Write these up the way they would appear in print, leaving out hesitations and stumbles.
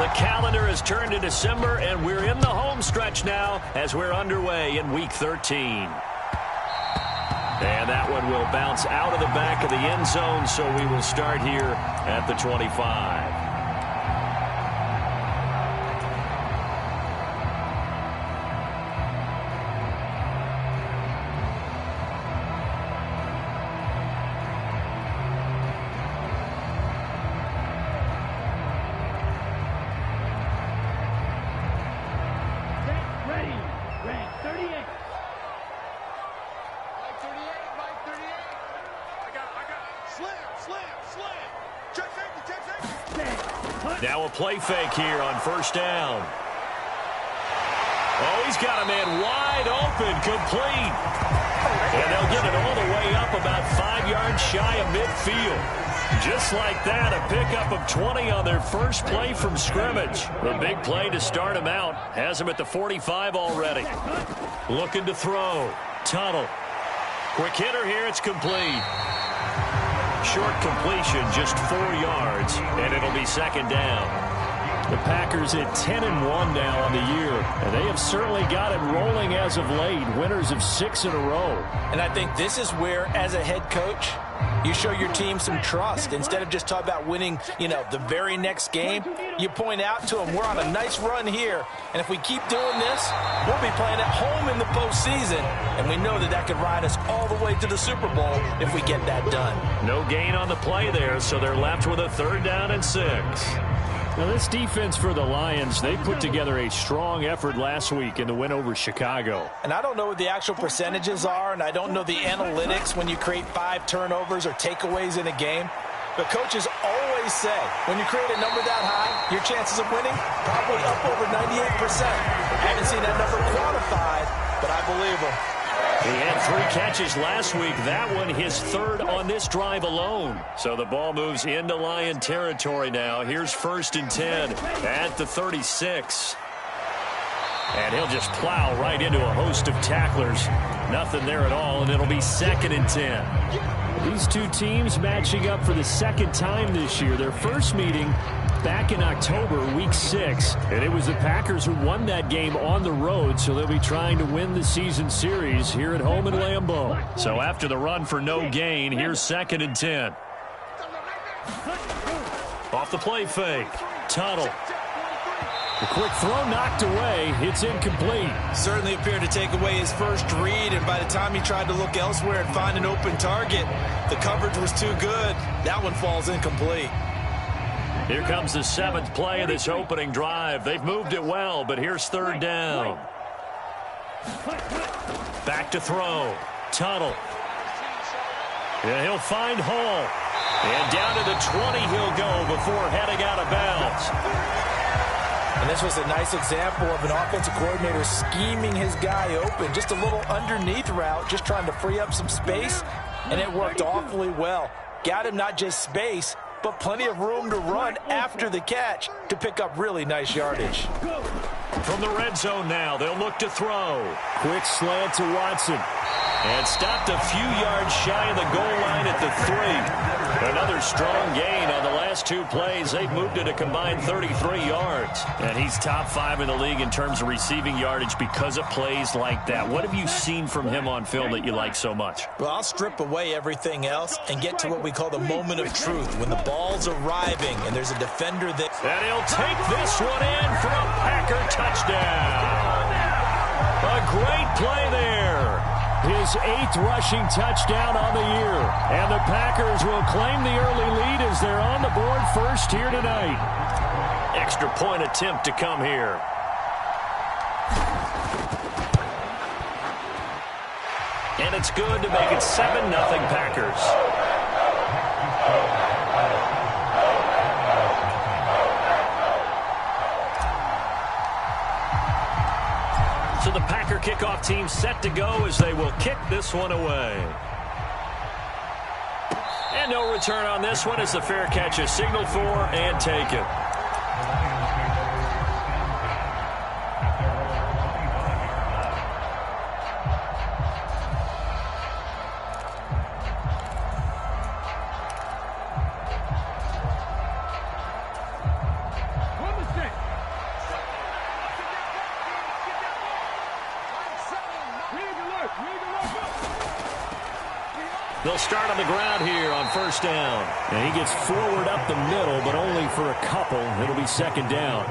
The calendar has turned to December, and we're in the home stretch now as we're underway in Week 13. And that one will bounce out of the back of the end zone, so we will start here at the 25. Now a play fake here on first down. Oh, he's got a man wide open, complete. And they'll get it all the way up about 5 yards shy of midfield. Just like that, a pickup of 20 on their first play from scrimmage. The big play to start him out. Has him at the 45 already. Looking to throw. Tunnel. Quick hitter here, it's complete. Short completion, just 4 yards, and it'll be second down. The Packers at 10-1 now on the year, and they have certainly got it rolling as of late, winners of 6 in a row. And I think this is where, as a head coach, you show your team some trust. Instead of just talking about winning, the very next game, you point out to them, we're on a nice run here, and if we keep doing this, we'll be playing at home in the postseason, and we know that could ride us all the way to the Super Bowl if we get that done. No gain on the play there, so they're left with a 3rd down and 6. Now, this defense for the Lions, they put together a strong effort last week in the win over Chicago. And I don't know what the actual percentages are, and I don't know the analytics when you create 5 turnovers or takeaways in a game. But coaches always say, when you create a number that high, your chances of winning probably up over 98%. I haven't seen that number quantified, but I believe them. He had 3 catches last week. That one his 3rd on this drive alone. So the ball moves into Lion territory now. Here's 1st and 10 at the 36. And he'll just plow right into a host of tacklers. Nothing there at all, and it'll be 2nd and 10. These two teams matching up for the 2nd time this year. Their first meeting back in October, Week 6. And it was the Packers who won that game on the road, so they'll be trying to win the season series here at home in Lambeau. So after the run for no gain, here's 2nd and 10. Off the play fake. Tunnel. The quick throw knocked away. It's incomplete. Certainly appeared to take away his first read, and by the time he tried to look elsewhere and find an open target, the coverage was too good. That one falls incomplete. Here comes the 7th play of this opening drive. They've moved it well, but here's 3rd down. Back to throw. Tunnel. Yeah, he'll find Hall. And down to the 20 he'll go before heading out of bounds. And this was a nice example of an offensive coordinator scheming his guy open. Just a little underneath route, just trying to free up some space, and it worked awfully well. Got him not just space, but plenty of room to run after the catch to pick up really nice yardage. From the red zone now, they'll look to throw. Quick slant to Watson. And stopped a few yards shy of the goal line at the 3. Another strong gain on the last 2 plays. They've moved it a combined 33 yards. And he's top 5 in the league in terms of receiving yardage because of plays like that. What have you seen from him on film that you like so much? Well, I'll strip away everything else and get to what we call the moment of truth, when the ball's arriving and there's a defender that... And he'll take this one in for a Packer touchdown. A great play there. His 8th rushing touchdown on the year. And the Packers will claim the early lead as they're on the board first here tonight. Extra point attempt to come here. And it's good to make it 7-0 Packers. So the Packer kickoff team set to go as they will kick this one away. And no return on this one as the fair catch is signaled for and taken. They'll start on the ground here on first down. And he gets forward up the middle, but only for a couple. It'll be second down.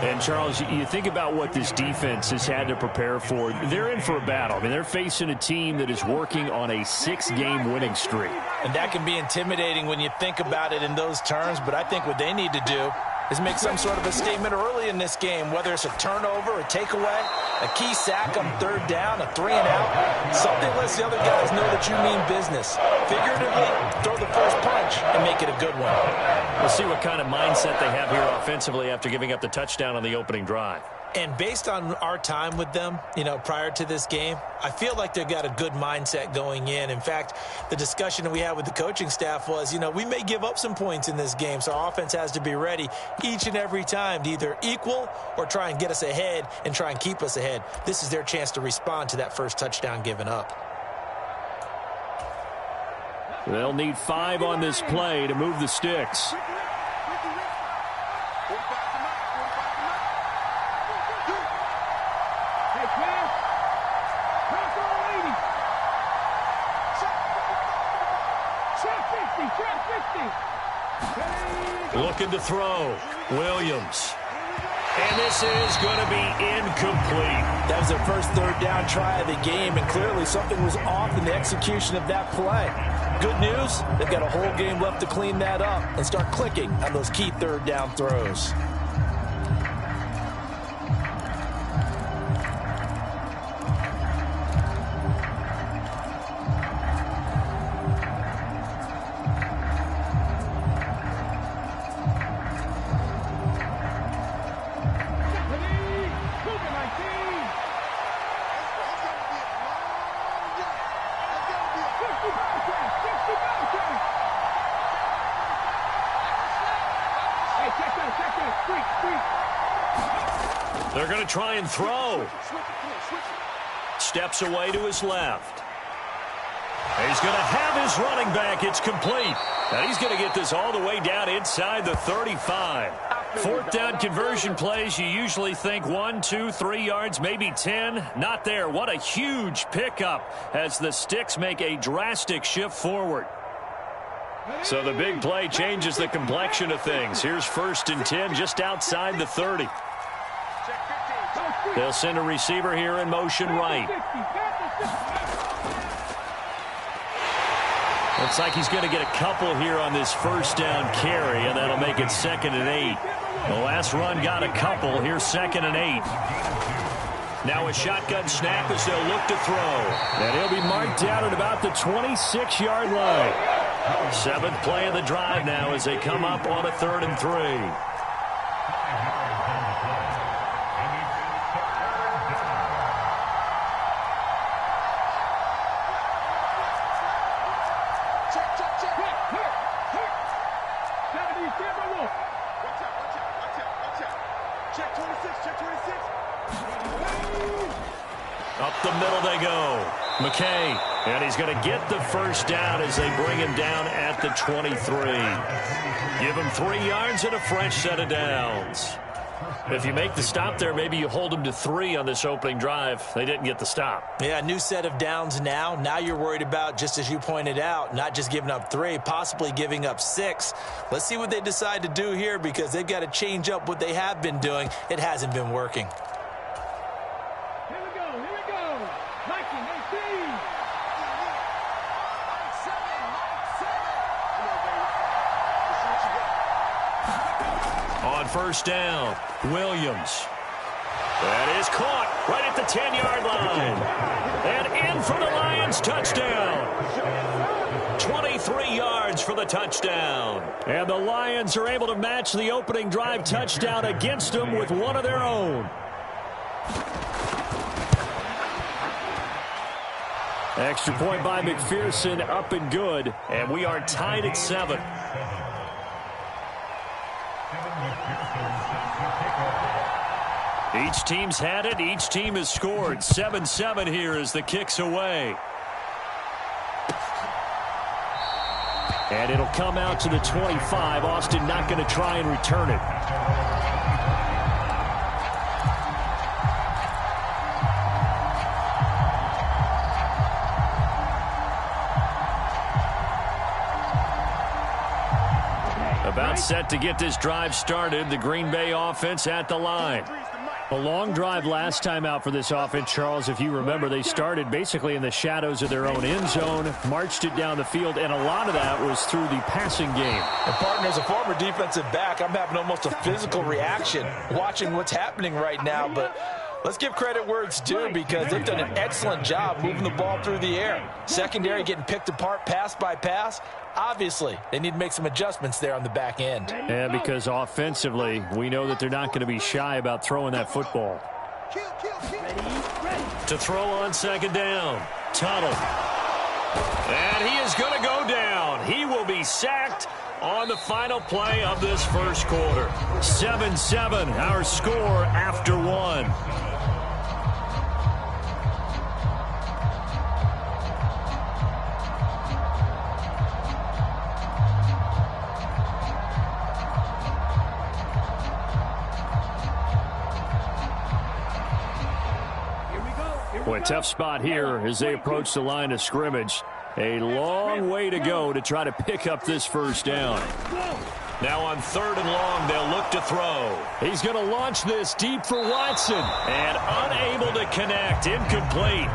And, Charles, you think about what this defense has had to prepare for. They're in for a battle. I mean, they're facing a team that is working on a 6-game winning streak. And that can be intimidating when you think about it in those terms, but I think what they need to do is make some sort of a statement early in this game, whether it's a turnover, a takeaway, a key sack on third down, a 3-and-out. Something lets the other guys know that you mean business. Figuratively, throw the first punch and make it a good one. We'll see what kind of mindset they have here offensively after giving up the touchdown on the opening drive. And based on our time with them, prior to this game, I feel like they've got a good mindset going in. In fact, the discussion that we had with the coaching staff was, we may give up some points in this game, so our offense has to be ready each and every time to either equal or try and get us ahead and try and keep us ahead. This is their chance to respond to that first touchdown given up. They'll need 5 on this play to move the sticks. Looking to throw. Williams. And this is going to be incomplete. That was their first third down try of the game, and clearly something was off in the execution of that play. Good news, they've got a whole game left to clean that up and start clicking on those key third down throws. They're going to try and throw. Steps away to his left. He's going to have his running back. It's complete. And he's going to get this all the way down inside the 35. Fourth down conversion plays, you usually think 1, 2, 3 yards, maybe 10. Not there. What a huge pickup as the sticks make a drastic shift forward. So the big play changes the complexion of things. Here's 1st and 10 just outside the 30. They'll send a receiver here in motion right. Looks like he's going to get a couple here on this first down carry, and that'll make it 2nd and 8. The last run got a couple. Here's 2nd and 8. Now a shotgun snap as they'll look to throw. And he'll be marked down at about the 26-yard line. 7th play of the drive now as they come up on a 3rd and 3. Up the middle they go. McKay, and he's going to get the first down as they bring him down at the 23. Give him 3 yards and a fresh set of downs. If you make the stop there, maybe you hold them to 3 on this opening drive. They didn't get the stop. Yeah, new set of downs now. Now you're worried about, just as you pointed out, not just giving up 3, possibly giving up 6. Let's see what they decide to do here because they've got to change up what they have been doing. It hasn't been working. On first down, Williams. That is caught right at the 10-yard line. And in for the Lions, touchdown. 23 yards for the touchdown. And the Lions are able to match the opening drive touchdown against them with one of their own. Extra point by McPherson, up and good. And we are tied at 7. Each team's had it. Each team has scored. 7-7 here as the kick's away. And it'll come out to the 25. Austin not going to try and return it. set to get this drive started. The Green Bay offense at the line. A long drive last time out for this offense, Charles. If you remember, they started basically in the shadows of their own end zone, marched it down the field, and a lot of that was through the passing game. And partner, as a former defensive back, I'm having almost a physical reaction watching what's happening right now. But let's give credit where it's due, because they've done an excellent job moving the ball through the air. Secondary getting picked apart pass by pass. Obviously, they need to make some adjustments there on the back end. Yeah, because offensively, we know that they're not going to be shy about throwing that football. To throw on second down. Tuttle. And he is going to go down. He will be sacked on the final play of this first quarter. 7-7, our score after one. Boy, tough spot here as they approach the line of scrimmage. A long way to go to try to pick up this first down. Now on 3rd and long, they'll look to throw. He's going to launch this deep for Watson. And unable to connect. Incomplete.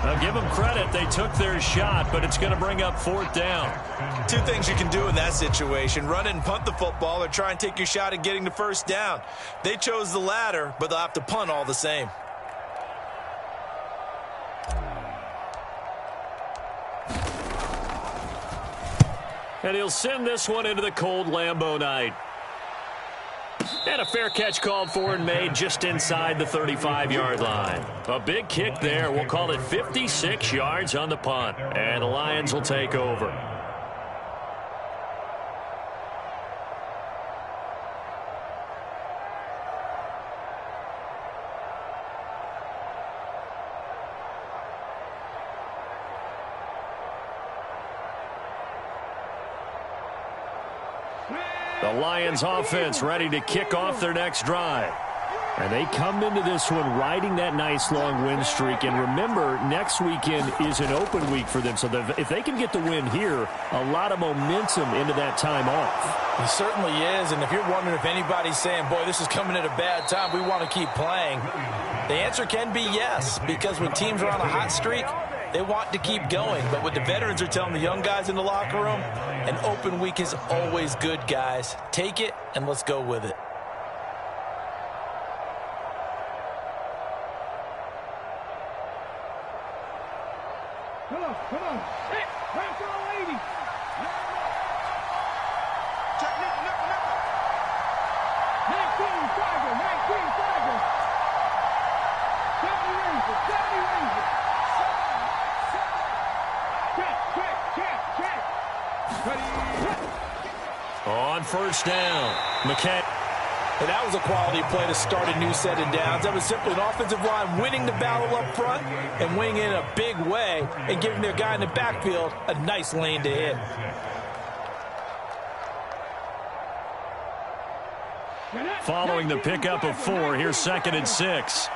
Now give them credit. They took their shot, but it's going to bring up 4th down. Two things you can do in that situation: run it and punt the football, or try and take your shot at getting the first down. They chose the latter, but they'll have to punt all the same. And he'll send this one into the cold Lambeau night. And a fair catch called for and made just inside the 35-yard line. A big kick there. We'll call it 56 yards on the punt. And the Lions will take over. The Lions offense ready to kick off their next drive. And they come into this one riding that nice long win streak. And remember, next weekend is an open week for them. So if they can get the win here, a lot of momentum into that time off. He certainly is. And if you're wondering if anybody's saying, boy, this is coming at a bad time, we want to keep playing, the answer can be yes. Because when teams are on a hot streak, they want to keep going. But what the veterans are telling the young guys in the locker room, an open week is always good, guys. Take it and let's go with it. Come on. Hey, pass it on, lady. Check, nickel. 19 Tiger. 70 Ranger. Check. On first down, McKay. And that was a quality play to start a new set of downs. That was simply an offensive line winning the battle up front and winning in a big way and giving their guy in the backfield a nice lane to hit. Following the pickup of 4, here's 2nd and 6.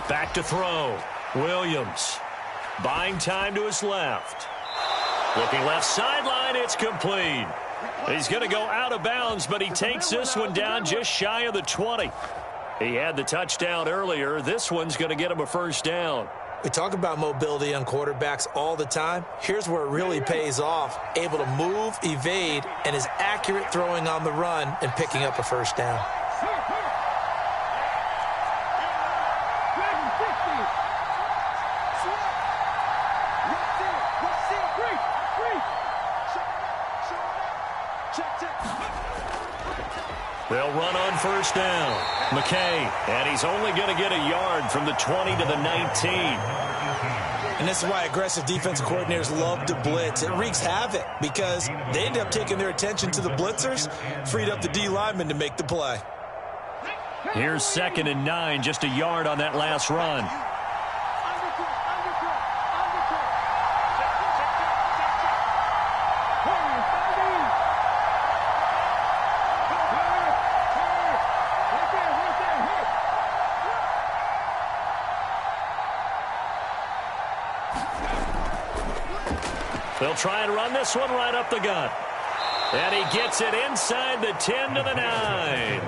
Back to throw. Williams buying time to his left. Looking left sideline, it's complete. He's going to go out of bounds, but he takes this one down just shy of the 20. He had the touchdown earlier. This one's going to get him a first down. We talk about mobility on quarterbacks all the time. Here's where it really pays off. Able to move, evade, and is accurate throwing on the run and picking up a first down. They'll run on first down. McKay, and he's only going to get a yard from the 20 to the 19. And this is why aggressive defensive coordinators love to blitz. It wreaks havoc because they end up taking their attention to the blitzers, freed up the D lineman to make the play. Here's 2nd and 9, just a yard on that last run. They'll try and run this one right up the gut. And he gets it inside the 10 to the 9.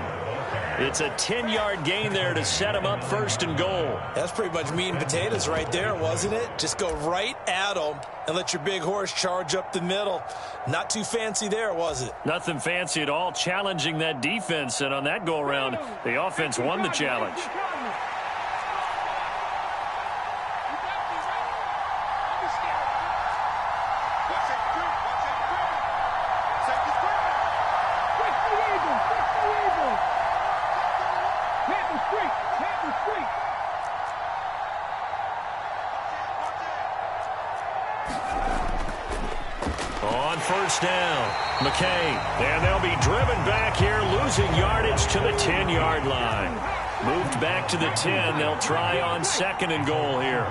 It's a 10-yard gain there to set him up first and goal. That's pretty much meat and potatoes right there, wasn't it? Just go right at them and let your big horse charge up the middle. Not too fancy there, was it? Nothing fancy at all, challenging that defense. And on that go-around, the offense won the challenge. On first down, McKay, and they'll be driven back here, losing yardage to the 10-yard line. Moved back to the 10. They'll try on second and goal here.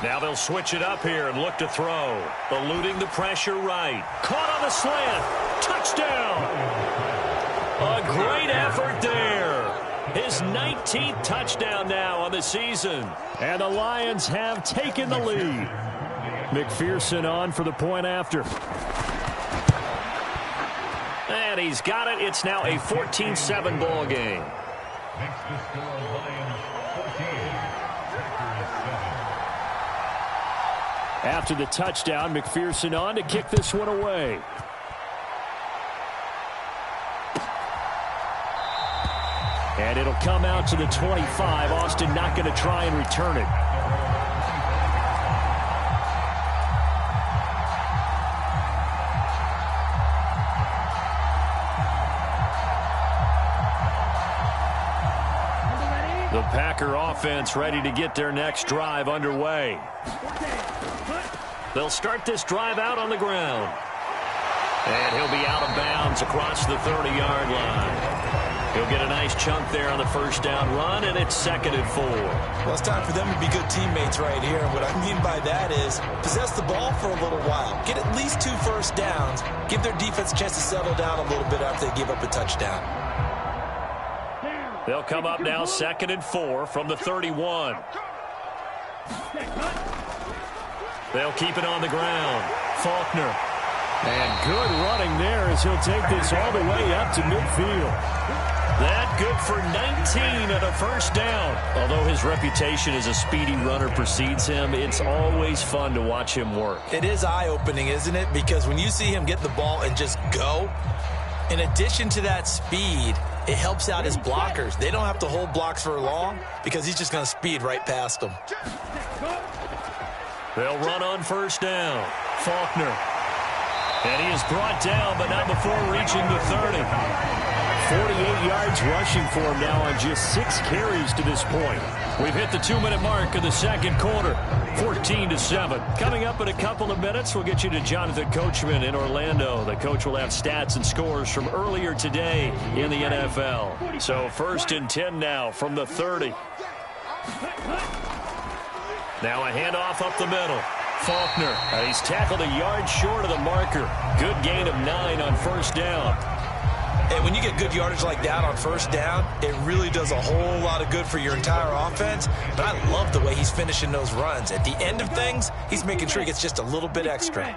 Now they'll switch it up here and look to throw. Eluding the pressure right. Caught on the slant. Touchdown. A great effort there. His 19th touchdown now on the season. And the Lions have taken the lead. McPherson on for the point after. And he's got it. It's now a 14-7 ball game. Next to score, Lions 14. After the touchdown, McPherson on to kick this one away. And it'll come out to the 25. Austin not going to try and return it. The Packer offense ready to get their next drive underway. They'll start this drive out on the ground. And he'll be out of bounds across the 30-yard line. He'll get a nice chunk there on the first down run, and it's 2nd and 4. Well, it's time for them to be good teammates right here. What I mean by that is possess the ball for a little while. Get at least 2 first downs. Give their defense a chance to settle down a little bit after they give up a touchdown. They'll come up now 2nd and 4 from the 31. They'll keep it on the ground. Faulkner. And good running there as he'll take this all the way up to midfield. That good for 19 and a first down. Although his reputation as a speedy runner precedes him, it's always fun to watch him work. It is eye-opening, isn't it? Because when you see him get the ball and just go, in addition to that speed, it helps out his blockers. They don't have to hold blocks for long because he's just going to speed right past them. They'll run on first down. Faulkner. And he is brought down, but not before reaching the 30. 48 yards rushing for him now on just 6 carries to this point. We've hit the 2-minute mark of the second quarter. 14-7. Coming up in a couple of minutes, we'll get you to Jonathan Coachman in Orlando. The coach will have stats and scores from earlier today in the NFL. So 1st and 10 now from the 30. Now a handoff up the middle. Faulkner. He's tackled a yard short of the marker. Good gain of 9 on first down. And when you get good yardage like that on first down, it really does a whole lot of good for your entire offense. But I love the way he's finishing those runs. At the end of things, he's making sure he gets just a little bit extra.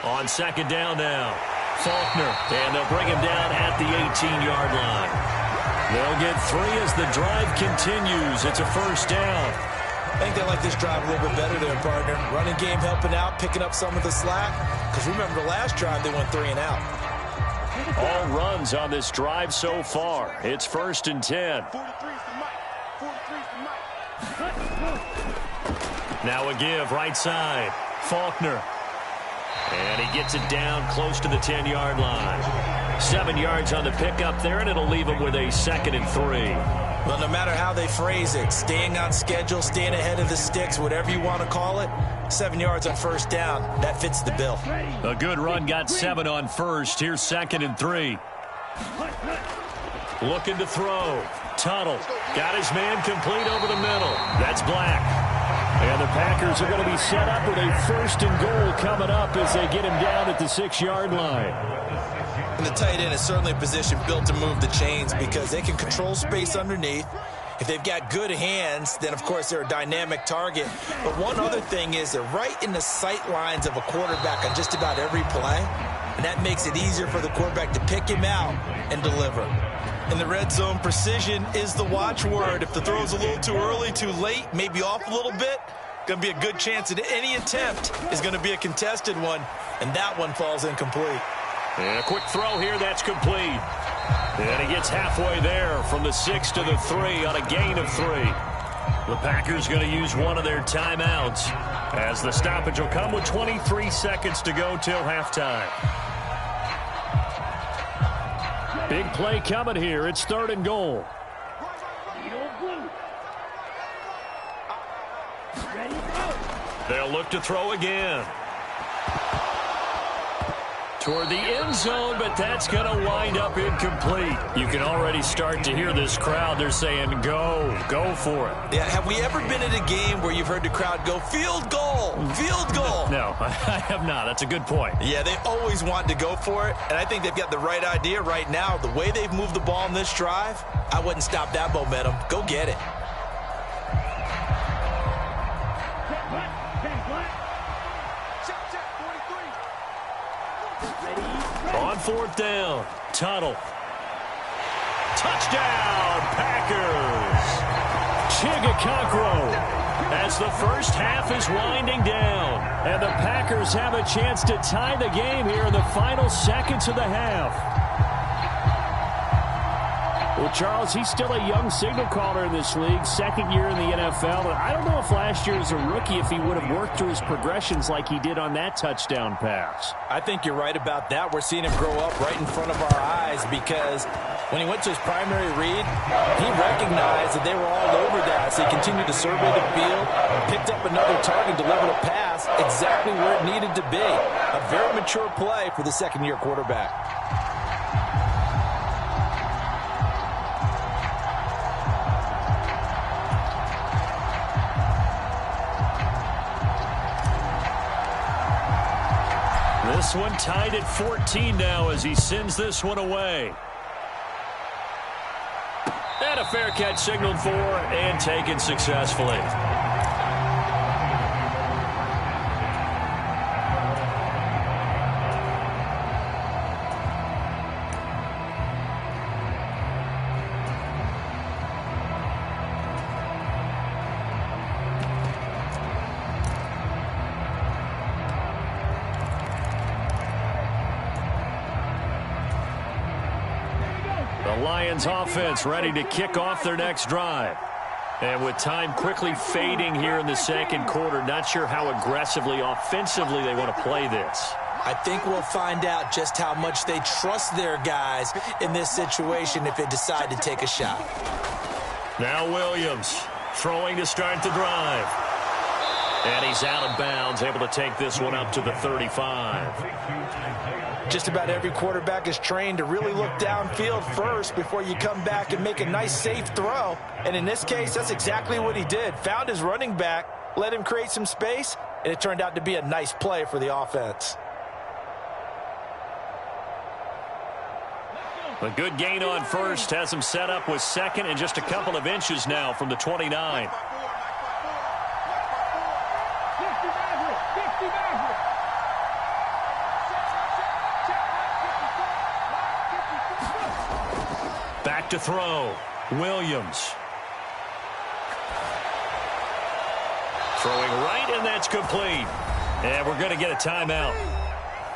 On second down now, Faulkner. And they'll bring him down at the 18-yard line. They'll get 3 as the drive continues. It's a first down. I think they like this drive a little bit better there, partner. Running game helping out, picking up some of the slack. Because remember, the last drive, they went 3 and out. All runs on this drive so far. It's 1st and 10. Now a give right side. Faulkner. And he gets it down close to the 10-yard line. 7 yards on the pickup there, and it'll leave him with a 2nd and 3. Well, no matter how they phrase it, staying on schedule, staying ahead of the sticks, whatever you want to call it, 7 yards on first down, that fits the bill. A good run got 7 on first. Here's 2nd and 3. Looking to throw. Tuttle got his man complete over the middle. That's Black. And the Packers are going to be set up with a 1st and goal coming up as they get him down at the 6-yard line. And the tight end is certainly a position built to move the chains because they can control space underneath. If they've got good hands, then, of course, they're a dynamic target. But one other thing is they're right in the sight lines of a quarterback on just about every play. And that makes it easier for the quarterback to pick him out and deliver. In the red zone, precision is the watchword. If the throw's a little too early, too late, maybe off a little bit, going to be a good chance that any attempt is going to be a contested one, and that one falls incomplete. And a quick throw here, that's complete. And he gets halfway there from the 6 to the 3 on a gain of 3. The Packers going to use one of their timeouts as the stoppage will come with 23 seconds to go till halftime. Big play coming here. It's 3rd and goal. They'll look to throw again. Toward the end zone, but that's going to wind up incomplete. You can already start to hear this crowd. They're saying, go for it. Yeah, have we ever been at a game where you've heard the crowd go, field goal, field goal? No, I have not. That's a good point. Yeah, they always want to go for it, and I think they've got the right idea right now. The way they've moved the ball in this drive, I wouldn't stop that momentum. Go get it. On 4th down, Tuttle. Touchdown, Packers! Chigakakro as the first half is winding down. And the Packers have a chance to tie the game here in the final seconds of the half. Well, Charles, he's still a young signal caller in this league, 2nd year in the NFL. And I don't know if last year as a rookie if he would have worked through his progressions like he did on that touchdown pass. I think you're right about that. We're seeing him grow up right in front of our eyes because when he went to his primary read, he recognized that they were all over that. So he continued to survey the field, picked up another target, delivered a pass exactly where it needed to be. A very mature play for the 2nd-year quarterback. This one tied at 14 now as he sends this one away. And a fair catch signaled for and taken successfully. Lions offense ready to kick off their next drive. And with time quickly fading here in the 2nd quarter, not sure how aggressively, offensively they want to play this. I think we'll find out just how much they trust their guys in this situation if they decide to take a shot. Now Williams throwing to start the drive. And he's out of bounds, able to take this one up to the 35. Just about every quarterback is trained to really look downfield first before you come back and make a nice, safe throw. And in this case, that's exactly what he did. Found his running back, let him create some space, and it turned out to be a nice play for the offense. A good gain on first has him set up with 2nd and just a couple of inches now from the 29. Back to throw. Williams. Throwing right, and that's complete. And we're going to get a timeout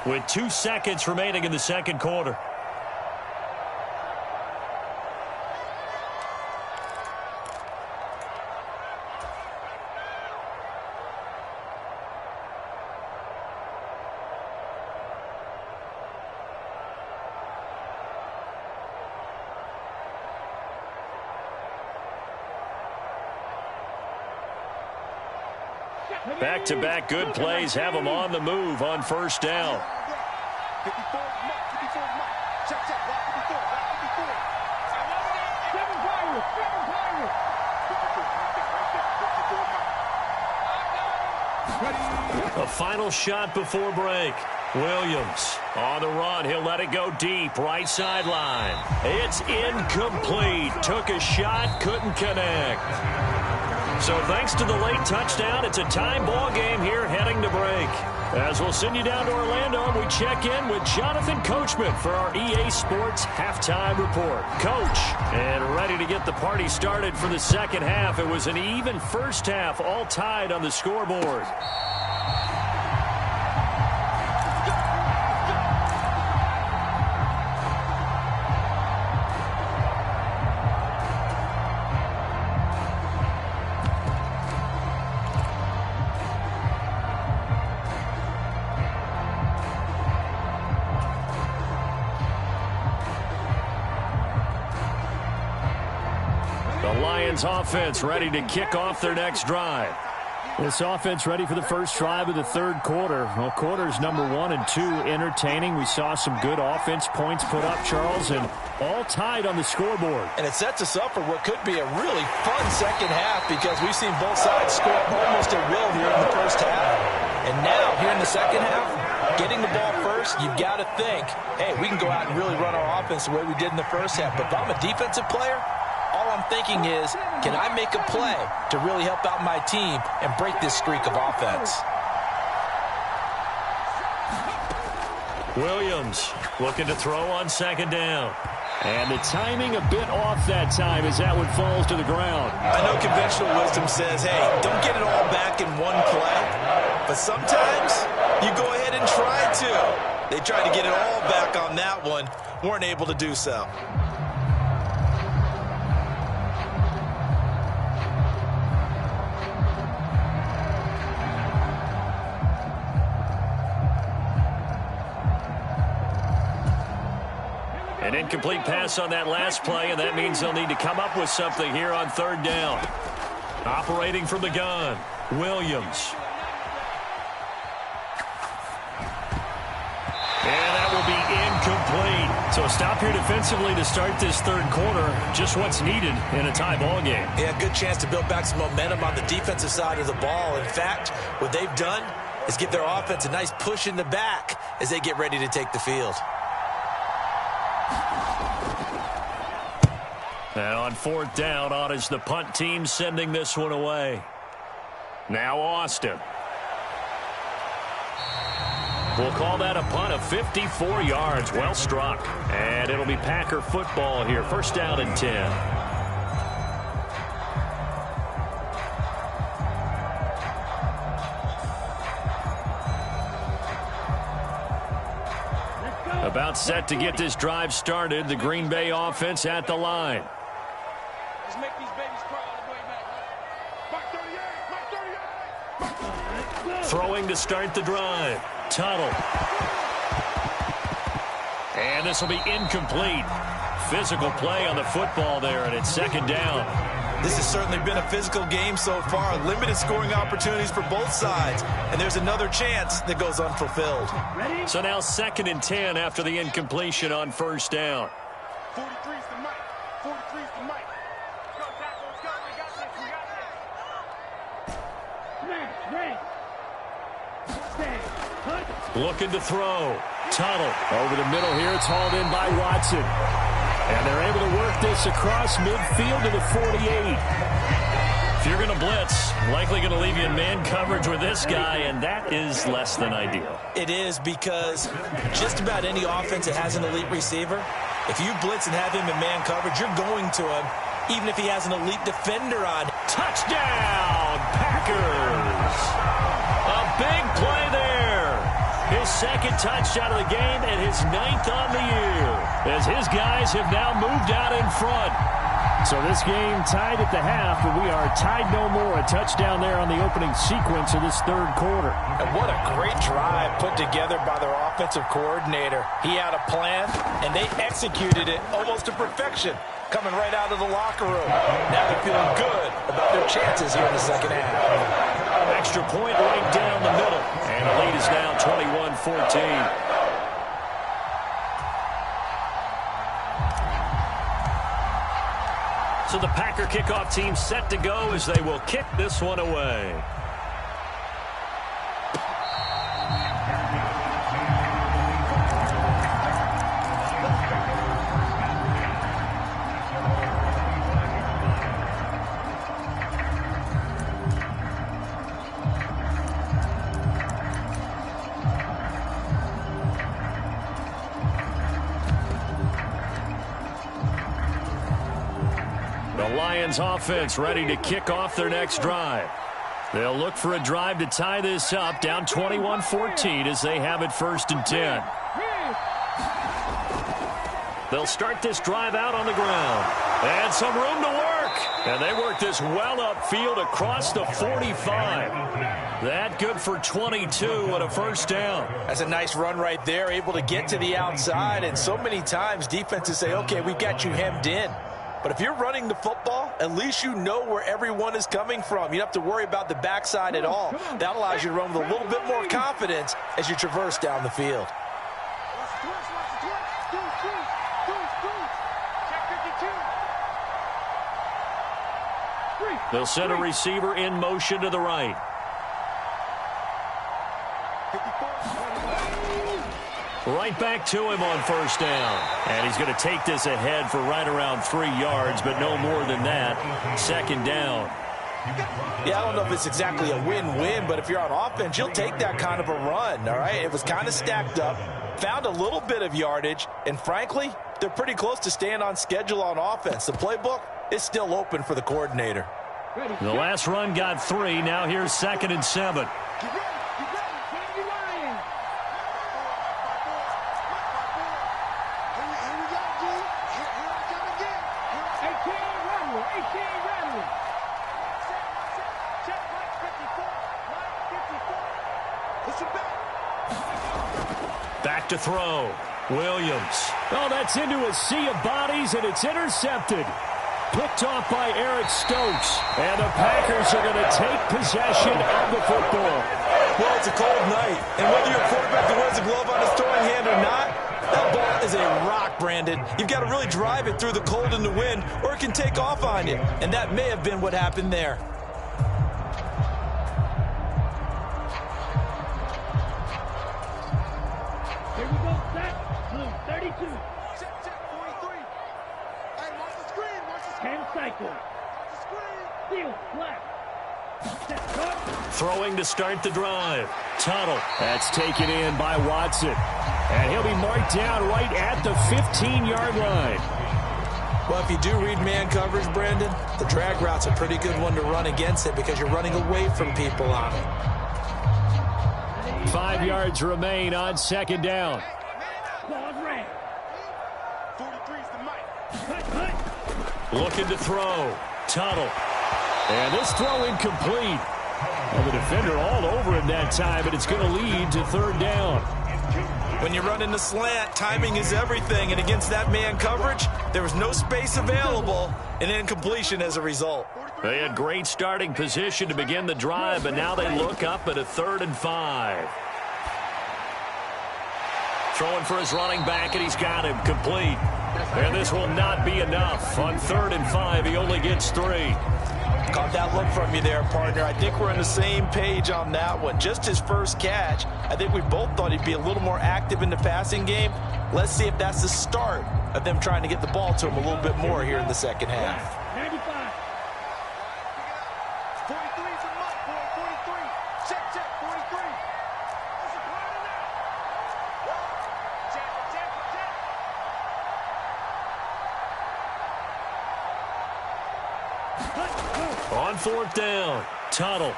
with 2 seconds remaining in the 2nd quarter. Back-to-back good plays have them on the move on 1st down. A final shot before break. Williams on the run. He'll let it go deep. Right sideline. It's incomplete. Took a shot. Couldn't connect. So thanks to the late touchdown, it's a tie ball game here heading to break. As we'll send you down to Orlando, we check in with Jonathan Coachman for our EA Sports Halftime Report. Coach, and ready to get the party started for the second half. It was an even first half, all tied on the scoreboard. Offense ready to kick off their next drive. This offense ready for the first drive of the third quarter. Well, quarters number 1 and 2 entertaining. We saw some good offense points put up, Charles, and all tied on the scoreboard. And it sets us up for what could be a really fun second half because we've seen both sides score almost at will here in the first half. And now, here in the second half, getting the ball first, you've got to think, hey, we can go out and really run our offense the way we did in the first half. But if I'm a defensive player, all I'm thinking is, can I make a play to really help out my team and break this streak of offense? Williams looking to throw on second down. And the timing a bit off that time as that one falls to the ground. I know conventional wisdom says, hey, don't get it all back in one play. But sometimes you go ahead and try to. They tried to get it all back on that one, weren't able to do so. An incomplete pass on that last play, and that means they'll need to come up with something here on third down. Operating from the gun, Williams. And that will be incomplete. So a stop here defensively to start this third quarter. Just what's needed in a tie ball game. Yeah, good chance to build back some momentum on the defensive side of the ball. In fact, what they've done is give their offense a nice push in the back as they get ready to take the field. And on fourth down, on is the punt team sending this one away. Now Austin. We'll call that a punt of 54 yards. Well struck. And it'll be Packer football here. First down and 10. About set to get this drive started. The Green Bay offense at the line. Let's make these babies cry all the way back. Mark 38, Mark 38. Throwing to start the drive. Tuttle. And this will be incomplete. Physical play on the football there, and it's second down. This has certainly been a physical game so far. Limited scoring opportunities for both sides. And there's another chance that goes unfulfilled. Ready? So now second and 10 after the incompletion on first down. 43's the mic. 43's the mic. Go, Tackle. Let's go. We got this. We got this. Smash. Ready. Stay. Hunt. Looking to throw. Tuttle. Over the middle here, it's hauled in by Watson. And they're able to work this across midfield to the 48. If you're going to blitz, likely going to leave you in man coverage with this guy, and that is less than ideal. It is because just about any offense that has an elite receiver, if you blitz and have him in man coverage, you're going to him, even if he has an elite defender on. Touchdown, Packers! A big play there. His second touchdown of the game and his 9th on the year, as his guys have now moved out in front. So this game tied at the half, but we are tied no more. A touchdown there on the opening sequence of this third quarter. And what a great drive put together by their offensive coordinator. He had a plan, and they executed it almost to perfection, coming right out of the locker room. Now they're feeling good about their chances here in the second half. Extra point right down the middle. And the lead is now 21-14. So the Packer kickoff team set to go as they will kick this one away. The Lions offense ready to kick off their next drive. They'll look for a drive to tie this up, down 21-14 as they have it 1st and 10. They'll start this drive out on the ground. And some room to work. And they work this well upfield across the 45. That good for 22 and a 1st down. That's a nice run right there, able to get to the outside. And so many times defenses say, okay, we've got you hemmed in. But if you're running the football, at least you know where everyone is coming from. You don't have to worry about the backside at all. That allows you to run with a little bit more confidence as you traverse down the field. They'll send a receiver in motion to the right. Right back to him on 1st down. And he's going to take this ahead for right around 3 yards, but no more than that. 2nd down. Yeah, I don't know if it's exactly a win-win, but if you're on offense, you'll take that kind of a run, all right? It was kind of stacked up, found a little bit of yardage, and frankly, they're pretty close to staying on schedule on offense. The playbook is still open for the coordinator. The last run got 3. Now here's 2nd and 7. Back to throw. Williams. Oh, that's into a sea of bodies, and it's intercepted. Picked off by Eric Stokes. And the Packers are going to take possession of the football. Well, it's a cold night, and whether you're a quarterback that wears a glove on his throwing hand or not, that ball is a rock, Brandon. You've got to really drive it through the cold and the wind, or it can take off on you. And that may have been what happened there. Here we go, set. Blue, 32. Check, 43. Hey, watch the screen, watch the screen. 10 cycle. Watch the screen. Field, flat. Throwing to start the drive. Tuttle. That's taken in by Watson. And he'll be marked down right at the 15-yard line. Well, if you do read man coverage, Brandon, the drag route's a pretty good one to run against it because you're running away from people on it. 5 yards remain on 2nd down. Looking to throw. Tuttle. And this throw incomplete. Well, the defender all over him that time, but it's going to lead to 3rd down. When you run in the slant, timing is everything, and against that man coverage, there was no space available, and incompletion as a result. They had great starting position to begin the drive, but now they look up at a 3rd and 5. Throwing for his running back, and he's got him complete. And this will not be enough. On 3rd and 5, he only gets 3. Caught that look from you there, partner. I think we're on the same page on that one. Just his first catch. I think we both thought he'd be a little more active in the passing game. Let's see if that's the start of them trying to get the ball to him a little bit more here in the second half. 95. 43 is a mark, boy. 43. Check, 43. That's a part of that. Check. On 4th down, Tuttle.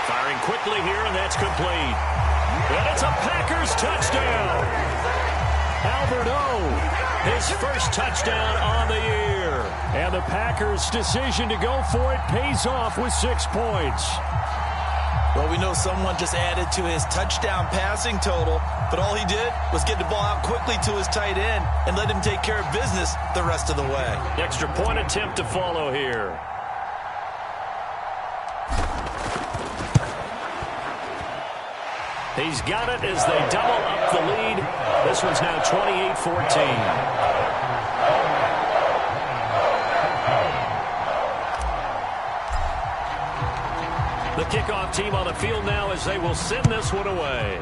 Firing quickly here, and that's complete. And it's a Packers touchdown. Albert O, His first touchdown on the year. and the Packers' decision to go for it pays off with 6 points. Well, we know someone just added to his touchdown passing total, but all he did was get the ball out quickly to his tight end and let him take care of business the rest of the way. Extra point attempt to follow here. He's got it as they double up the lead. This one's now 28-14. The kickoff team on the field now as they will send this one away.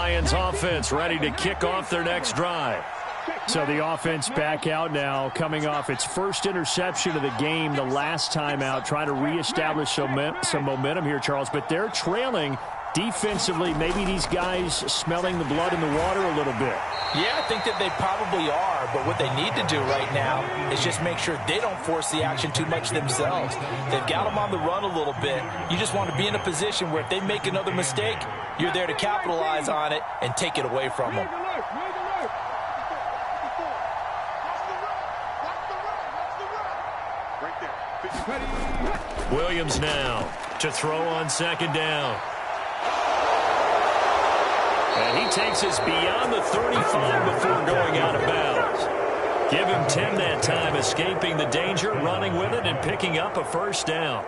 Lions offense ready to kick off their next drive. So the offense back out now, coming off its first interception of the game the last time out, trying to reestablish some momentum here, Charles. But they're trailing defensively. Maybe these guys smelling the blood in the water a little bit. Yeah, I think that they probably are, but what they need to do right now is just make sure they don't force the action too much themselves. They've got them on the run a little bit. You just want to be in a position where if they make another mistake, you're there to capitalize on it and take it away from them. Williams now to throw on second down. And he takes us beyond the 35 before going out of bounds. Give him 10 that time, escaping the danger, running with it, and picking up a first down.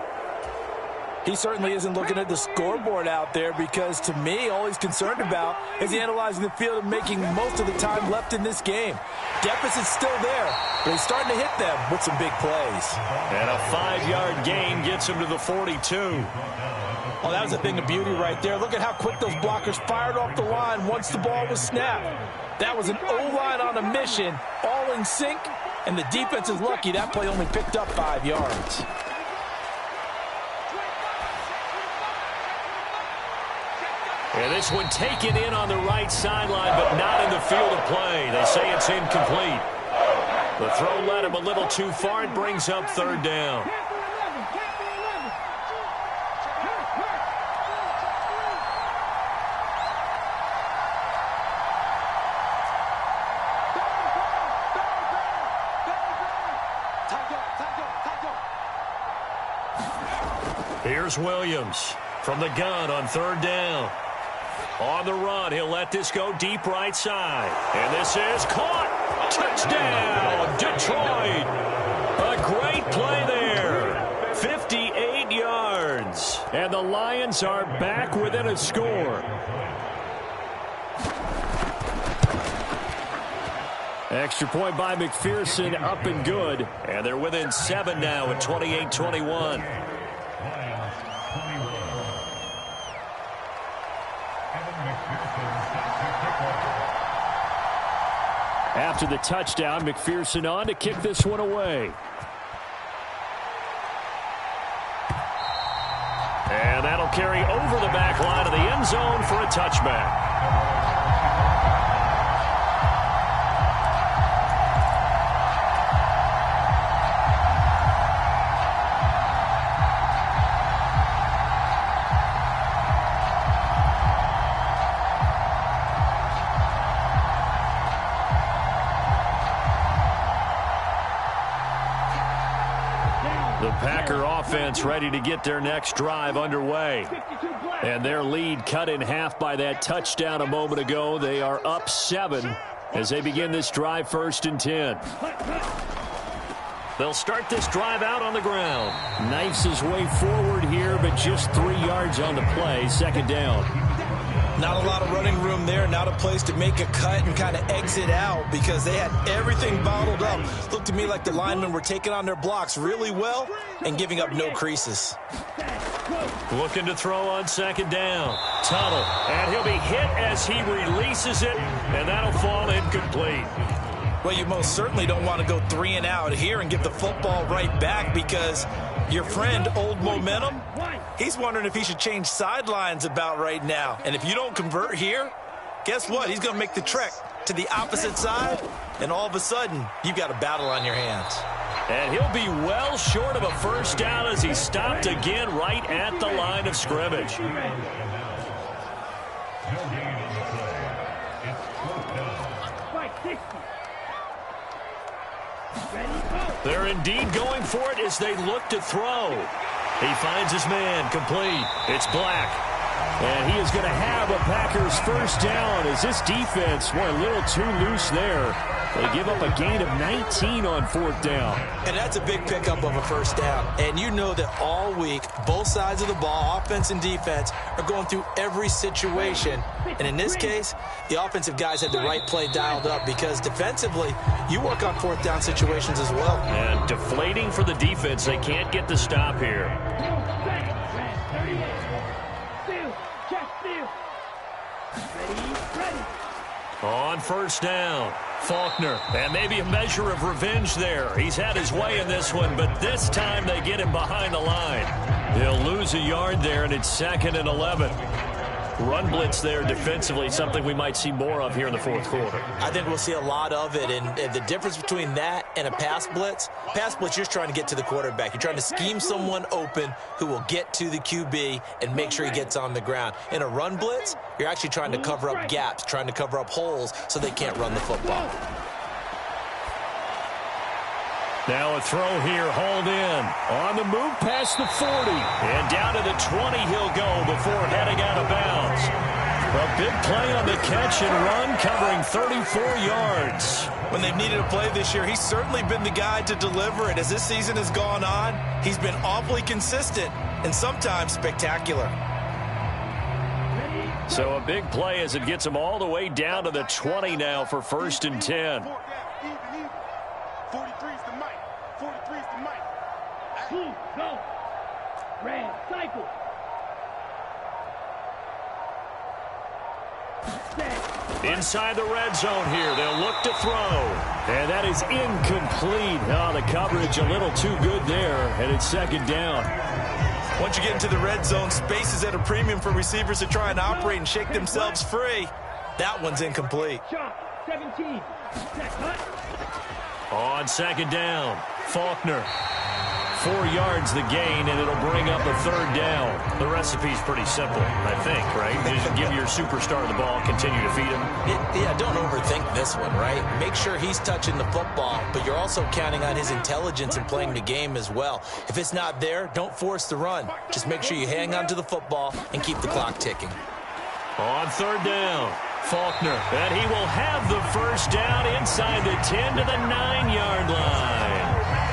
He certainly isn't looking at the scoreboard out there because, to me, all he's concerned about is analyzing the field and making most of the time left in this game. Deficit's still there, but he's starting to hit them with some big plays. And a 5-yard gain gets him to the 42. Oh, that was a thing of beauty right there. Look at how quick those blockers fired off the line once the ball was snapped. That was an O-line on a mission, all in sync, and the defense is lucky that play only picked up 5 yards. And this one taken in on the right sideline, but not in the field of play. They say it's incomplete. The throw led him a little too far. It brings up third down. Here's Williams from the gun on third down. On the run, he'll let this go deep right side. And this is caught. Touchdown, Detroit. A great play there. 58 yards. And the Lions are back within a score. Extra point by McPherson, up and good. And they're within 7 now at 28-21. After the touchdown, McPherson on to kick this one away. And that'll carry over the back line of the end zone for a touchback. The Packer offense ready to get their next drive underway. And their lead cut in half by that touchdown a moment ago. They are up 7 as they begin this drive, 1st and 10. They'll start this drive out on the ground. Knifes his way forward here, but just 3 yards on the play, 2nd down. Not a lot of running room there, not a place to make a cut and kind of exit out because they had everything bottled up. Looked to me like the linemen were taking on their blocks really well and giving up no creases. Looking to throw on 2nd down. Tunnel, and he'll be hit as he releases it, and that'll fall incomplete. Well, you most certainly don't want to go 3 and out here and give the football right back because your friend, Old Momentum, he's wondering if he should change sidelines about right now. And if you don't convert here, guess what? He's going to make the trek to the opposite side, and all of a sudden, you've got a battle on your hands. And he'll be well short of a first down as he's stopped again right at the line of scrimmage. They're indeed going for it as they look to throw. He finds his man, complete. It's Black. And he is going to have a Packers first down as this defense, boy, a little too loose there. They give up a gain of 19 on 4th down. And that's a big pickup of a first down. And you know that all week, both sides of the ball, offense and defense, are going through every situation. And in this case, the offensive guys had the right play dialed up because defensively, you work on 4th down situations as well. And deflating for the defense. They can't get the stop here. On first down, Faulkner. And maybe a measure of revenge there. He's had his way in this one, but this time they get him behind the line. He'll lose a yard there, and it's 2nd and 11. Run blitz there defensively, something we might see more of here in the fourth quarter. I think we'll see a lot of it, and the difference between that and a pass blitz, you're just trying to get to the quarterback. You're trying to scheme someone open who will get to the QB and make sure he gets on the ground. In a run blitz, you're actually trying to cover up gaps, trying to cover up holes so they can't run the football. Now a throw here, hauled in. On the move past the 40. And down to the 20 he'll go before heading out of bounds. A big play on the catch and run, covering 34 yards. When they've needed a play this year, he's certainly been the guy to deliver it. As this season has gone on, he's been awfully consistent and sometimes spectacular. So a big play as it gets him all the way down to the 20 now for 1st and 10. 43's the mic. 43's the mic. Blue, go. Red, cycle. Inside the red zone here. They'll look to throw. And that is incomplete. Oh, the coverage a little too good there. And it's 2nd down. Once you get into the red zone, space is at a premium for receivers to try and operate and shake themselves free. That one's incomplete. Shot, 17. On 2nd down, Faulkner. 4 yards the gain, and it'll bring up a 3rd down. The recipe's pretty simple, I think, right? You just give your superstar the ball, continue to feed him. Yeah, don't overthink this one, right? Make sure he's touching the football, but you're also counting on his intelligence in playing the game as well. If it's not there, don't force the run. Just make sure you hang on to the football and keep the clock ticking. On 3rd down, Faulkner. And he will have the 1st down inside the 10 to the 9-yard line.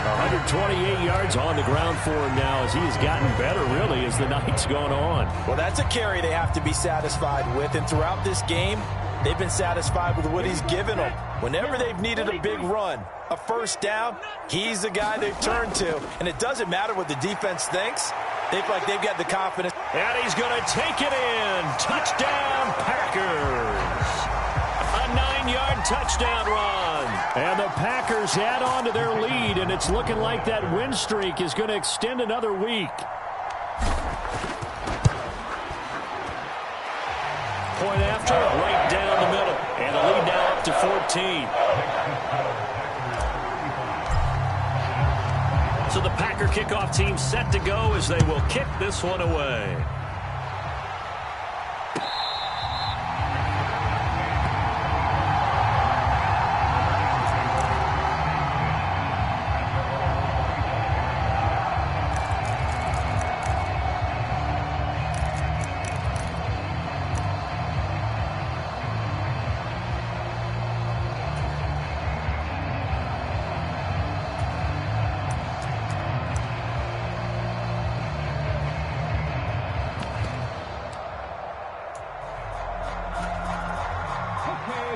128 yards on the ground for him now as he has gotten better, really, as the night's gone on. Well, that's a carry they have to be satisfied with, and throughout this game, they've been satisfied with what he's given them. Whenever they've needed a big run, a 1st down, he's the guy they've turned to. And it doesn't matter what the defense thinks. They feel like they've got the confidence. And he's going to take it in. Touchdown, Packers. A 9-yard touchdown run. And the Packers add on to their lead, and it's looking like that win streak is going to extend another week. Point after, right down the middle. And the lead now up to 14. So the Packer kickoff team set to go as they will kick this one away.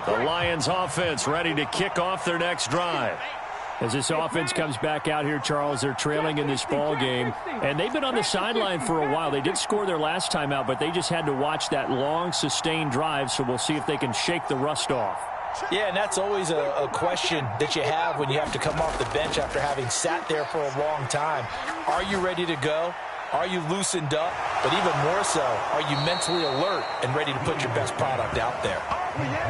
The Lions offense ready to kick off their next drive. As this offense comes back out here, Charles, they're trailing in this ball game, and they've been on the sideline for a while. They did score their last time out, but they just had to watch that long, sustained drive, so we'll see if they can shake the rust off. Yeah, and that's always a question that you have when you have to come off the bench after having sat there for a long time. Are you ready to go? Are you loosened up? But even more so, are you mentally alert and ready to put your best product out there?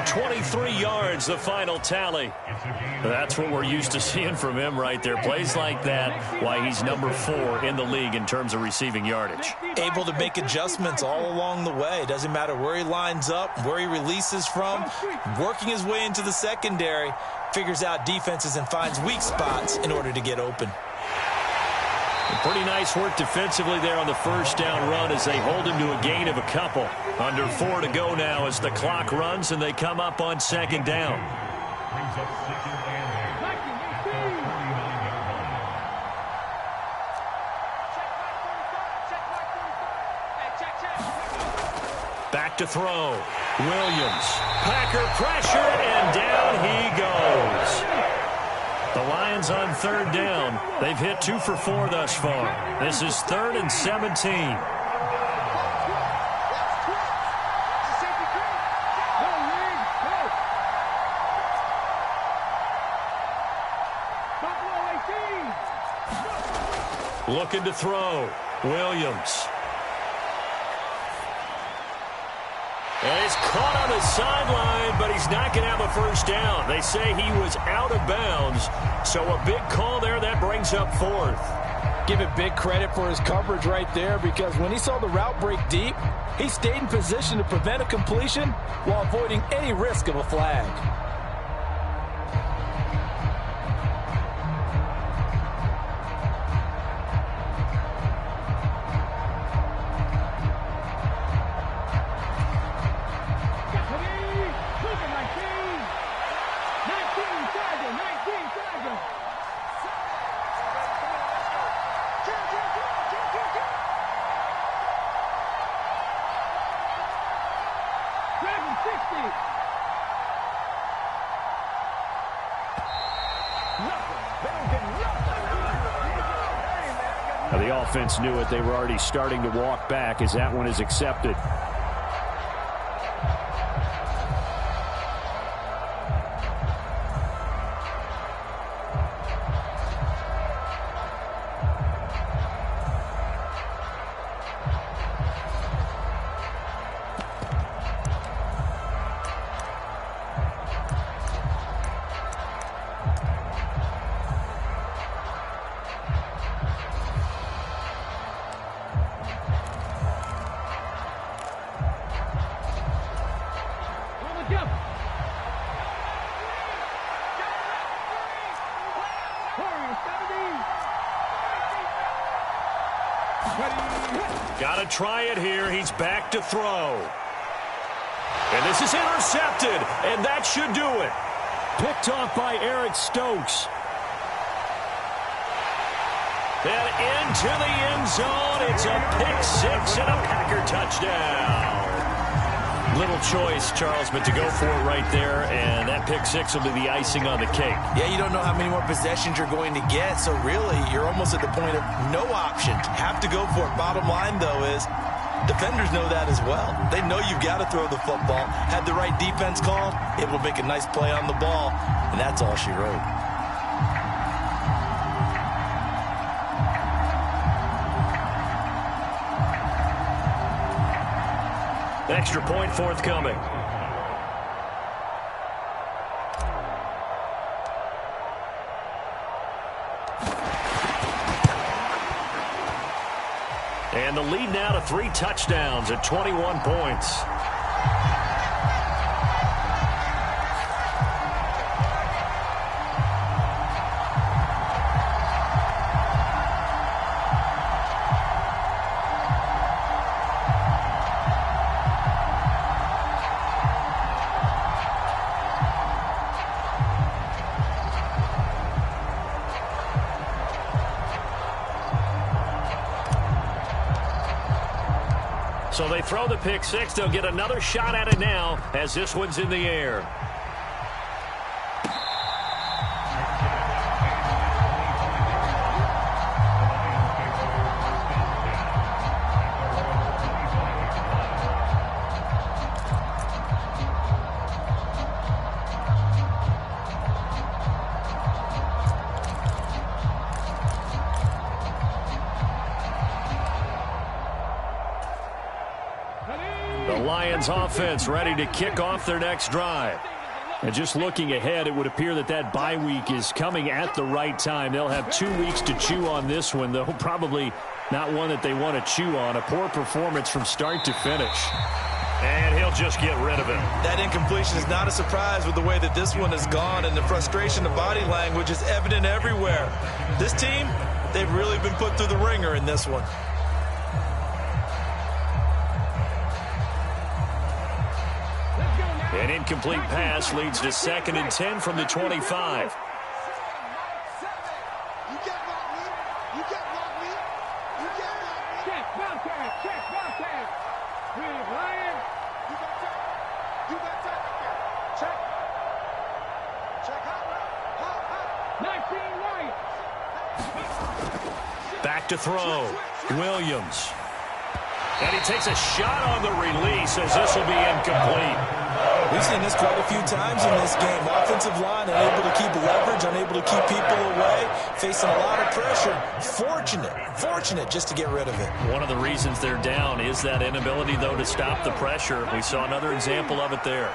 23 yards, the final tally. That's what we're used to seeing from him right there. Plays like that, why he's number 4 in the league in terms of receiving yardage. Able to make adjustments all along the way. Doesn't matter where he lines up, where he releases from. Working his way into the secondary, figures out defenses and finds weak spots in order to get open. Pretty nice work defensively there on the first down run as they hold him to a gain of a couple. Under 4 to go now as the clock runs and they come up on second down. Back to throw. Williams. Packer pressure, and down he goes. The Lions on third down. They've hit 2 for 4 thus far. This is 3rd and 17. Looking to throw. Williams. And he's caught on the sideline, but he's not going to have a first down. They say he was out of bounds, so a big call there. That brings up fourth. Give it big credit for his coverage right there, because when he saw the route break deep, he stayed in position to prevent a completion while avoiding any risk of a flag. Now, the offense knew it. They were already starting to walk back as that one is accepted. Got to try it here. He's back to throw. And this is intercepted, and that should do it. Picked off by Eric Stokes. And into the end zone. It's a pick six and a Packer touchdown. Little choice, Charles, but to go for it right there, and that pick six will be the icing on the cake. Yeah, you don't know how many more possessions you're going to get, so really you're almost at the point of no options. Have to go for it. Bottom line, though, is defenders know that as well. They know you've got to throw the football. Had the right defense call, able to make a nice play on the ball, and that's all she wrote. Extra point forthcoming. And the lead now to 3 touchdowns at 21 points. So they throw the pick six. They'll get another shot at it now as this one's in the air. Offense ready to kick off their next drive. And just looking ahead, it would appear that that bye week is coming at the right time. They'll have 2 weeks to chew on this one, though probably not one that they want to chew on. A poor performance from start to finish. And he'll just get rid of it. That incompletion is not a surprise with the way that this one has gone, and the frustration of body language is evident everywhere. This team, they've really been put through the ringer in this one. An incomplete pass leads to 2nd and 10 from the 25. Back to throw. Williams. And he takes a shot on the release as this will be incomplete. We've seen this quite a few times in this game. Offensive line unable to keep leverage, unable to keep people away, facing a lot of pressure. Fortunate just to get rid of it. One of the reasons they're down is that inability, though, to stop the pressure. We saw another example of it there.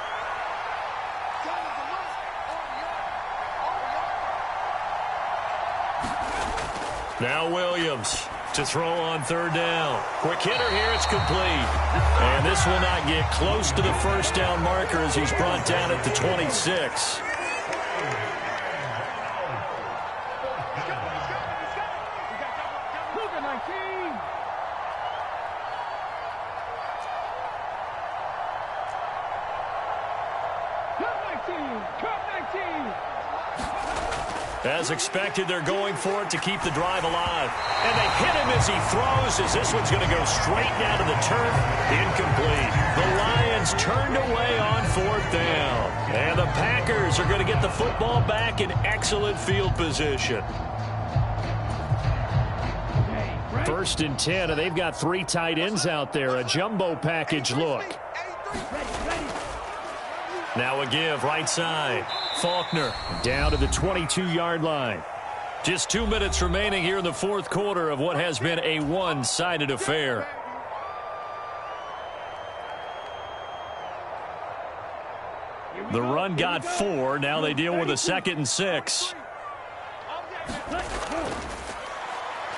Now Williams to throw on third down. Quick hitter here, it's complete. And this will not get close to the first down marker as he's brought down at the 26. As expected, they're going for it to keep the drive alive. And they hit him as he throws, as this one's going to go straight down to the turf. Incomplete. The Lions turned away on fourth down. And the Packers are going to get the football back in excellent field position. 1st and 10, and they've got 3 tight ends out there. A jumbo package look. Now a give, right side. Faulkner down to the 22-yard line. Just 2 minutes remaining here in the fourth quarter of what has been a one-sided affair. The run got 4. Now they deal with a 2nd and 6.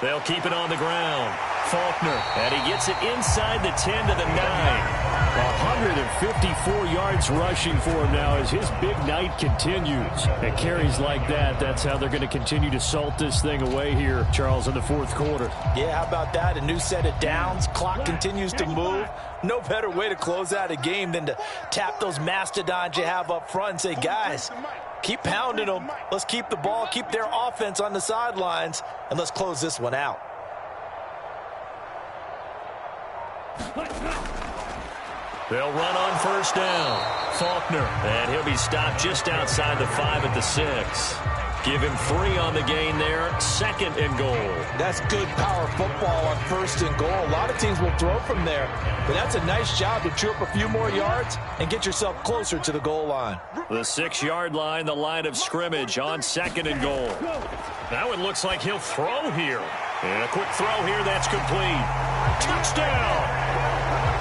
They'll keep it on the ground. Faulkner, and he gets it inside the 10 to the 9. 154 yards rushing for him now as his big night continues. And carries like that, that's how they're going to continue to salt this thing away here, Charles, in the fourth quarter. Yeah, how about that? A new set of downs. Clock continues to move. No better way to close out a game than to tap those mastodons you have up front and say, guys, keep pounding them. Let's keep the ball, keep their offense on the sidelines, and let's close this one out. They'll run on first down. Faulkner, and he'll be stopped just outside the 5 at the 6. Give him 3 on the gain there. 2nd and goal. That's good power football on 1st and goal. A lot of teams will throw from there, but that's a nice job to chew up a few more yards and get yourself closer to the goal line. The 6-yard line, the line of scrimmage on 2nd and goal. That one looks like he'll throw here. And a quick throw here, that's complete. Touchdown!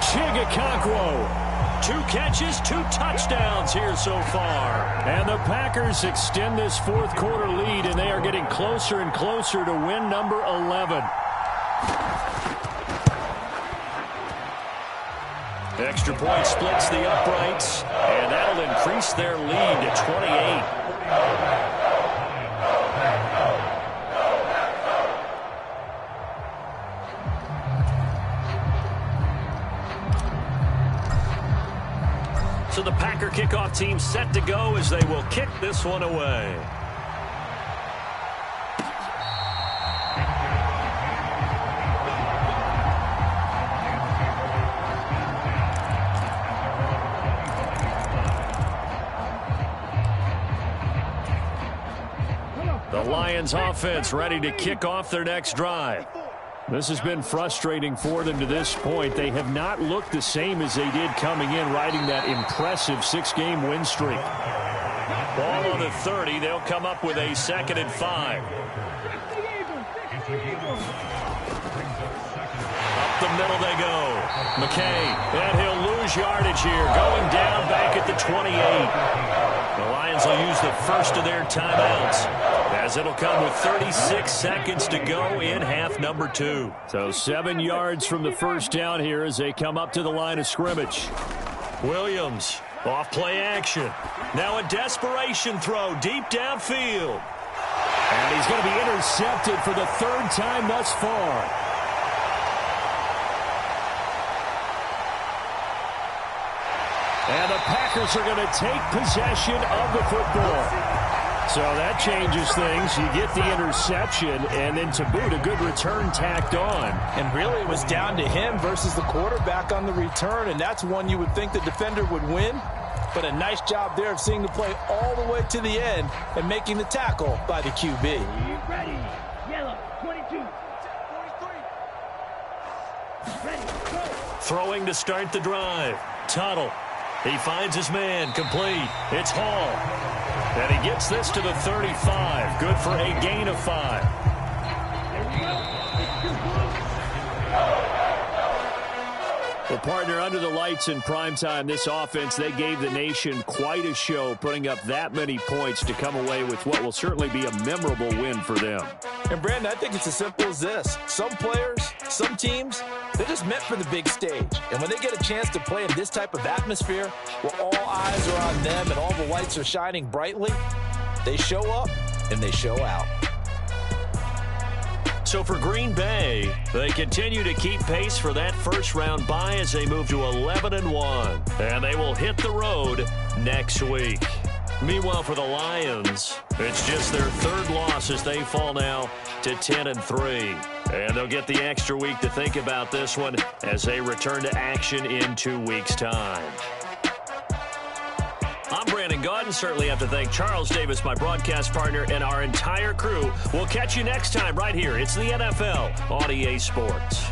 Chigakonkwo. 2 catches, 2 touchdowns here so far. And the Packers extend this fourth quarter lead, and they are getting closer and closer to win number 11. Extra point splits the uprights, and that'll increase their lead to 28. So the Packer kickoff team set to go as they will kick this one away. The Lions offense ready to kick off their next drive. This has been frustrating for them to this point. They have not looked the same as they did coming in, riding that impressive 6-game win streak. Ball on the 30. They'll come up with a 2nd and 5. Up the middle they go. McKay, and he'll lose yardage here. Going down back at the 28. The Lions will use the first of their timeouts, as it'll come with 36 seconds to go in half number 2. So 7 yards from the first down here as they come up to the line of scrimmage. Williams, off play action. Now a desperation throw deep downfield. And he's going to be intercepted for the 3rd time thus far. And the Packers are going to take possession of the football. So that changes things. You get the interception, and then to boot, a good return tacked on. And really, it was down to him versus the quarterback on the return, and that's one you would think the defender would win. But a nice job there of seeing the play all the way to the end and making the tackle by the QB. Ready. Yellow, 22. 43. Ready, go. Throwing to start the drive. Tuttle. He finds his man, complete. It's Hall. And he gets this to the 35. Good for a gain of 5. Well, partner, under the lights in primetime, this offense, they gave the nation quite a show, putting up that many points to come away with what will certainly be a memorable win for them. And, Brandon, I think it's as simple as this. Some players, some teams, they're just meant for the big stage. And when they get a chance to play in this type of atmosphere, where all eyes are on them and all the lights are shining brightly, they show up and they show out. So for Green Bay, they continue to keep pace for that first-round bye as they move to 11-1. And they will hit the road next week. Meanwhile, for the Lions, it's just their third loss as they fall now to 10-3. And they'll get the extra week to think about this one as they return to action in 2 weeks' time. I'm Brandon Gaudin. Certainly have to thank Charles Davis, my broadcast partner, and our entire crew. We'll catch you next time right here. It's the NFL on EA Sports.